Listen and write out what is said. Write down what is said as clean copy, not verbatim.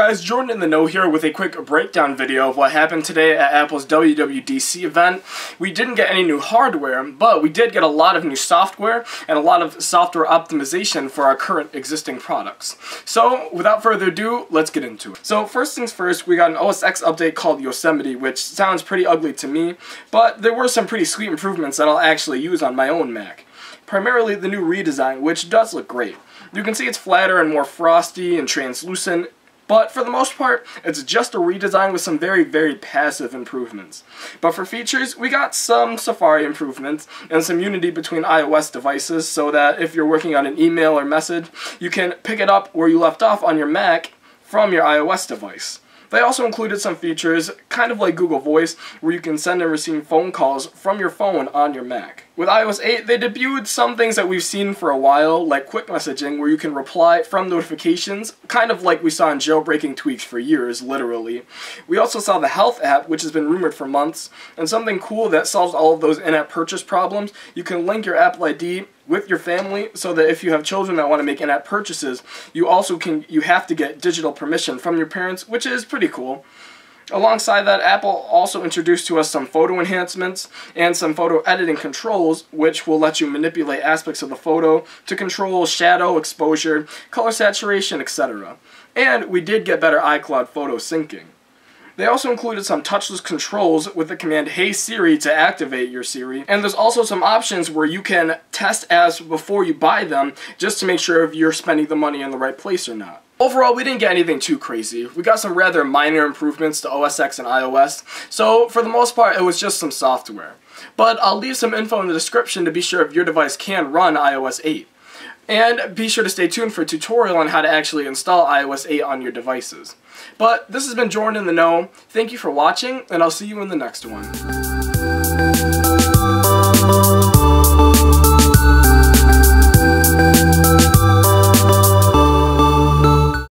guys, Jordan in the know here with a quick breakdown video of what happened today at Apple's WWDC event. We didn't get any new hardware, but we did get a lot of new software and a lot of software optimization for our current existing products. So without further ado, let's get into it. So first things first, we got an OSX update called Yosemite, which sounds pretty ugly to me, but there were some pretty sweet improvements that I'll actually use on my own Mac. Primarily the new redesign, which does look great. You can see it's flatter and more frosty and translucent, but for the most part, it's just a redesign with some very, very passive improvements. But for features, we got some Safari improvements and some unity between iOS devices so that if you're working on an email or message, you can pick it up where you left off on your Mac from your iOS device. They also included some features, kind of like Google Voice, where you can send and receive phone calls from your phone on your Mac. With iOS 8, they debuted some things that we've seen for a while, like quick messaging, where you can reply from notifications, kind of like we saw in jailbreaking tweaks for years, literally. We also saw the Health app, which has been rumored for months, and something cool that solves all of those in-app purchase problems. You can link your Apple ID with your family so that if you have children that want to make in-app purchases, you have to get digital permission from your parents, which is pretty cool. Alongside that, Apple also introduced to us some photo enhancements and some photo editing controls, which will let you manipulate aspects of the photo to control shadow, exposure, color saturation, etc. And we did get better iCloud photo syncing. They also included some touchless controls with the command Hey Siri to activate your Siri, and there's also some options where you can test apps before you buy them just to make sure if you're spending the money in the right place or not. Overall, we didn't get anything too crazy. We got some rather minor improvements to OSX and iOS, so for the most part it was just some software. But I'll leave some info in the description to be sure if your device can run iOS 8. And be sure to stay tuned for a tutorial on how to actually install iOS 8 on your devices. But this has been Jordan in the Know. Thank you for watching, and I'll see you in the next one.